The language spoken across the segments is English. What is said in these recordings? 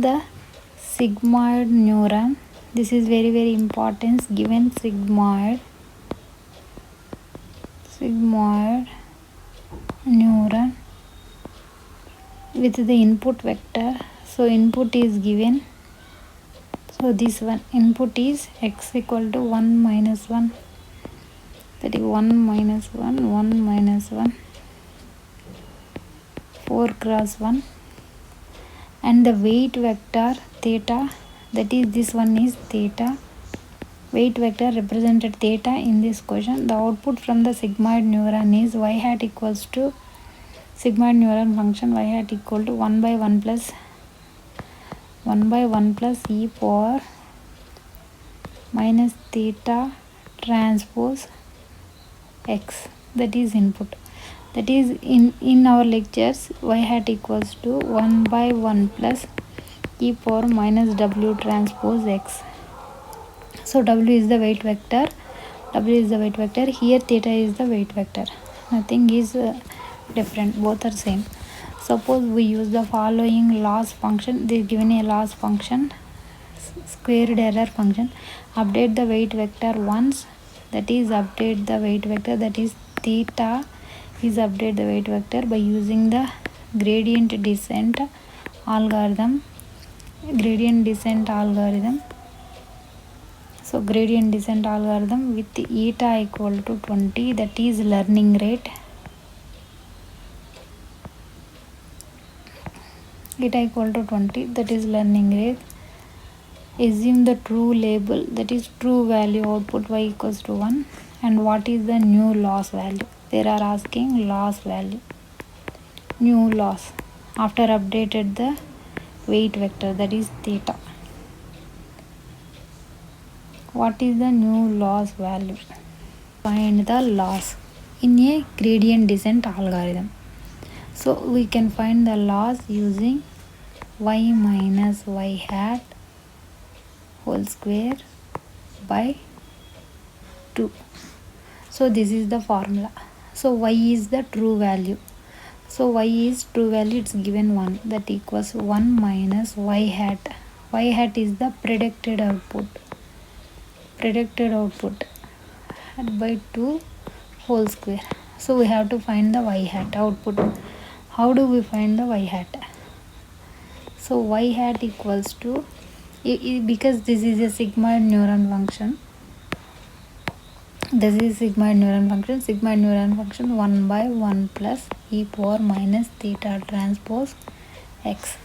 the sigmoid neuron. This is very important. Given sigmoid neuron with the input vector. So input is given. So this one input is x equal to 1 minus 1. That is 1 minus 1, 1 minus 1, 4 cross 1. And the weight vector theta, that is this one is theta. Weight vector represented theta in this question. The output from the sigmoid neuron is y hat equals to sigmoid neuron function y hat equal to 1 by 1 plus e power minus theta transpose x. That is input. That is in our lectures y hat equals to 1 by 1 plus e power minus w transpose x. So w is the weight vector. Here theta is the weight vector. Nothing is different. Both are same. Suppose we use the following loss function. They given a loss function, squared error function. Update the weight vector once. That is update the weight vector. That is theta is update the weight vector by using the gradient descent algorithm. So gradient descent algorithm with eta equal to 20, that is learning rate. Eta equal to 20, that is learning rate. Assume the true label, that is true value output y equals to 1. And what is the new loss value? They are asking loss value, new loss after updated the weight vector, that is theta. What is the new loss value? Find the loss in a gradient descent algorithm. So we can find the loss using y minus y hat whole square by 2. So this is the formula. So y is the true value. So y is true value, it's given 1, that equals 1 minus y hat. Y hat is the predicted output by 2 whole square. So we have to find the y hat output. How do we find the y hat? So y hat equals to, because this is a sigmoid neuron function, sigmoid neuron function 1 by 1 plus e power minus theta transpose x.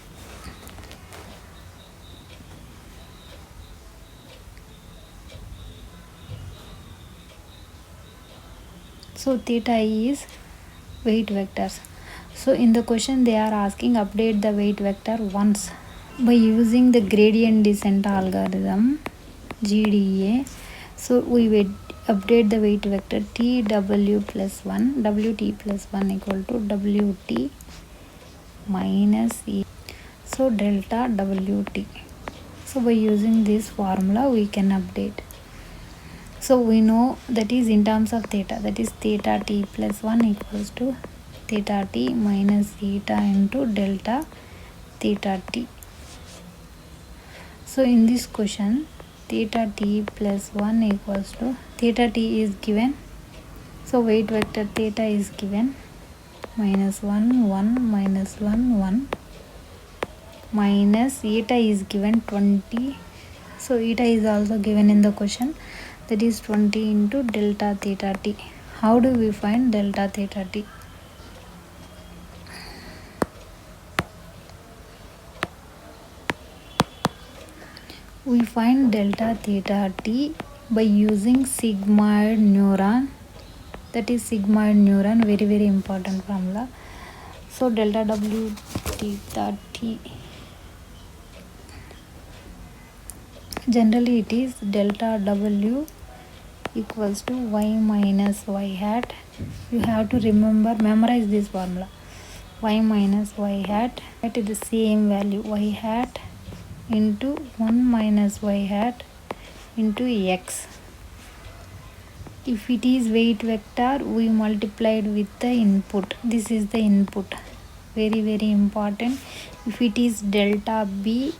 So theta is weight vectors. So in the question they are asking update the weight vector once by using the gradient descent algorithm, GDA. So we will update the weight vector tw plus 1, wt plus 1 equal to wt minus e. So delta wt. So by using this formula we can update. So we know that is in terms of theta, that is theta t plus 1 equals to theta t minus theta into delta theta t. So in this question theta t plus 1 equals to, theta t is given, so weight vector theta is given minus 1 1 minus 1 1 minus eta is given 20. So eta is also given in the question, that is 20 into delta theta t. How do we find delta theta t? We find delta theta t by using sigmoid neuron, that is sigmoid neuron, very important formula. So delta w theta t, generally it is delta w equals to y minus y hat. You have to memorize this formula, y minus y hat, that is the same value, y hat into 1 minus y hat into x. If it is weight vector, we multiplied with the input. This is the input, very important. If it is delta b,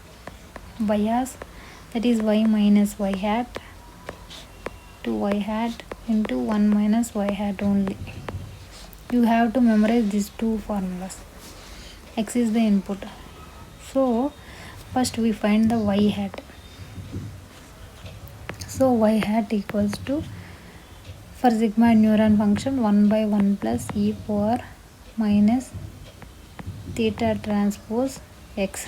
bias, that is y minus y hat to y hat into 1 minus y hat only. You have to memorize these two formulas. X is the input. So first we find the y hat. So y hat equals to, for sigma and neuron function, 1 by 1 plus e power minus theta transpose x.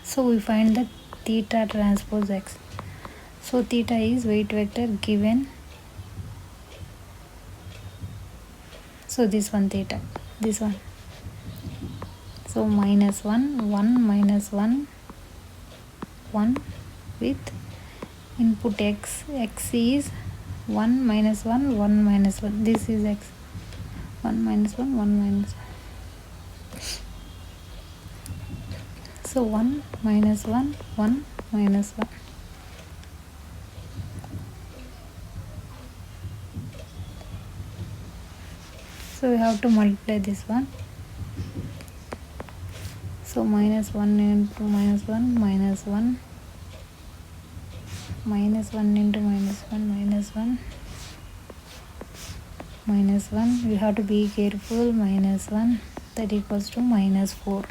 So we find the theta transpose x. So theta is weight vector given. So this one theta, this one. So minus 1, 1 minus 1, 1 with input x. X is 1 minus 1, 1 minus 1. This is x. 1 minus 1, 1 minus 1. So 1 minus 1, 1 minus 1. So we have to multiply this one. So minus 1 into minus 1, minus 1. Minus 1 into minus 1, minus 1. Minus 1. We have to be careful. Minus 1. That equals to minus 4.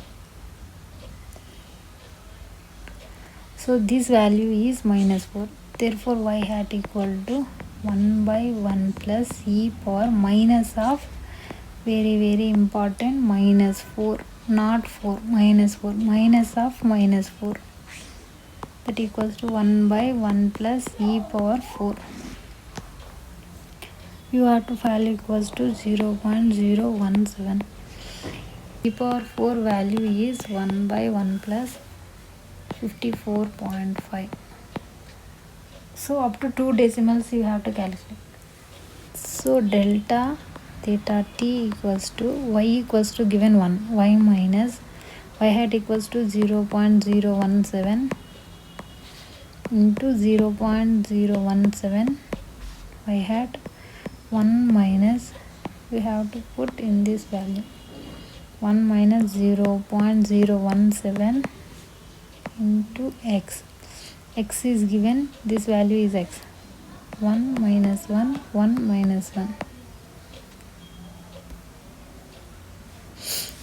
So this value is minus 4. Therefore y hat equal to 1 by 1 plus e power minus of, very important, minus 4, not 4, minus 4, minus of minus 4. That equals to 1 by 1 plus e power 4. You have to value equals to 0.017. E power 4 value is 1 by 1 plus 54.5. So up to 2 decimals you have to calculate. So delta theta t equals to y equals to given 1, y minus y hat equals to 0.017 into 0.017 y hat 1 minus, we have to put in this value, 1 minus 0.017 into x. X is given, this value is x. 1 minus 1, 1 minus 1.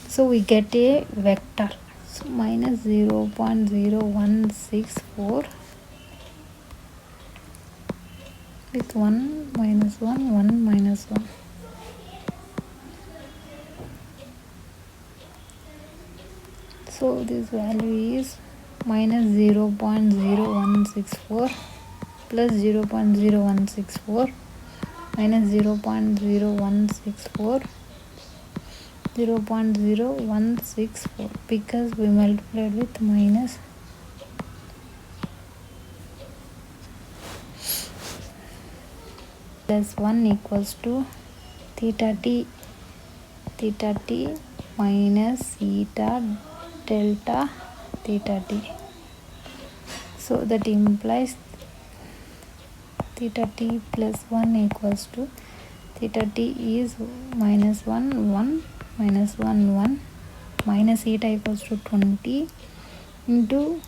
So we get a vector. So minus 0.0164 with 1 minus 1, 1 minus 1. So this value is minus 0.0164 plus 0.0164 minus 0.0164, 0.0164, because we multiplied with minus. Plus 1 equals to theta t minus theta delta theta t. So that implies theta t plus 1 equals to, theta t is minus 1, 1, minus 1, 1, minus theta equals to 20 into,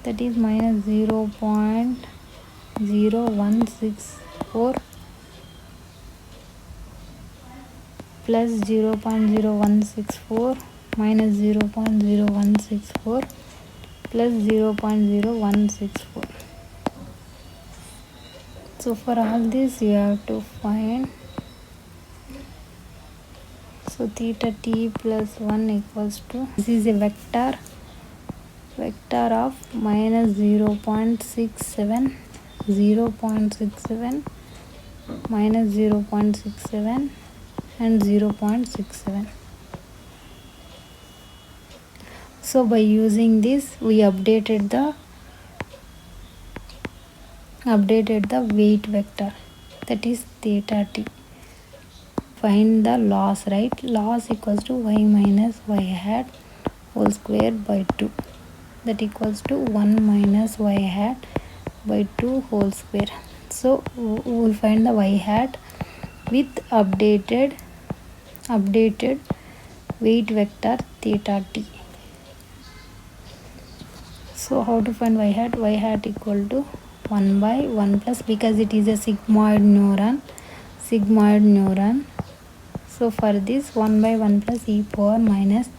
that is minus 0.0164 plus 0.0164 minus 0.0164 plus 0.0164. So for all this you have to find. So theta t plus 1 equals to, this is a vector of minus 0.67, 0.67, minus 0.67 and 0.67. So by using this we updated the weight vector, that is theta t. Find the loss, right? Loss equals to y minus y hat whole square by 2. That equals to 1 minus y hat by 2 whole square. So we will find the y hat with updated weight vector theta t. So how to find y hat? Y hat equal to 1 by 1 plus, because it is a sigmoid neuron. So for this 1 by 1 plus e power minus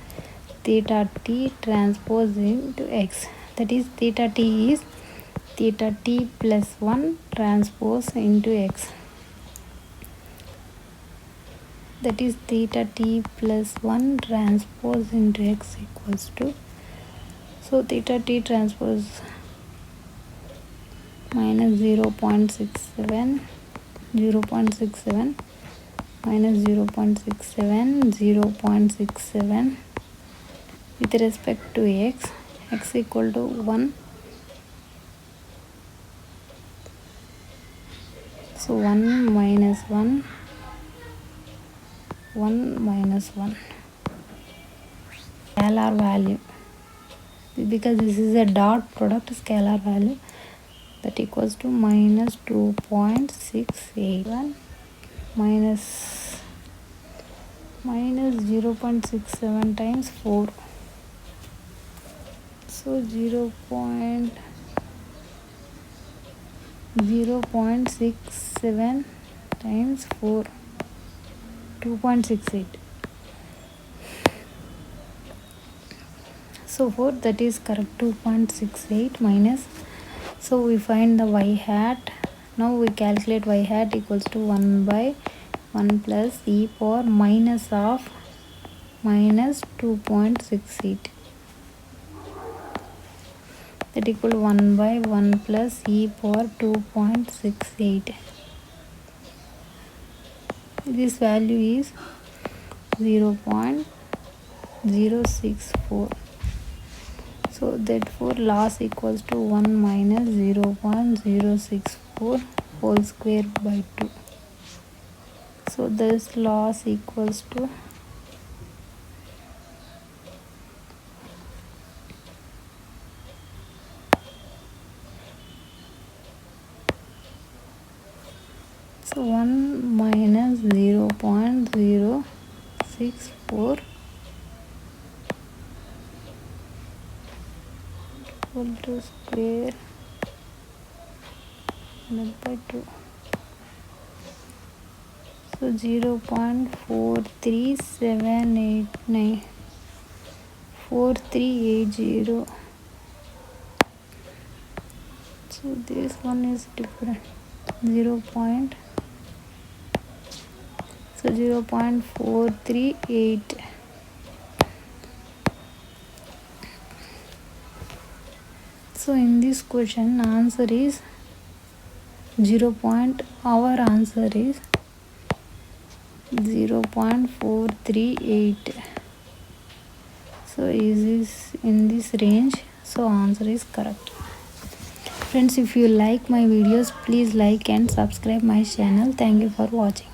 theta t transpose into x, that is theta t is theta t plus 1 transpose into x, that is theta t plus 1 transpose into x equals to, so theta t transpose minus 0.67 minus 0.67 with respect to x equal to 1. So 1 minus 1 scalar value, because this is a dot product, scalar value, that equals to minus 2.681 minus 0.67 times 4, so 0.67 times 4, 2.68. So 4, that is correct, 2.68 minus, so we find the y hat. Now we calculate y hat equals to 1 by 1 plus e power minus of minus 2.68, that equal to 1 by 1 plus e power 2.68. This value is 0.064. So therefore loss equals to 1 minus 0.064 whole square by 2. So this loss equals to so 1 minus 0.064 equal to square by 2. So 0.43789 so this one is different, 0.438. So in this question answer is 0. Our answer is 0.438. So is this in this range, so answer is correct. Friends, if you like my videos, please like and subscribe my channel. Thank you for watching.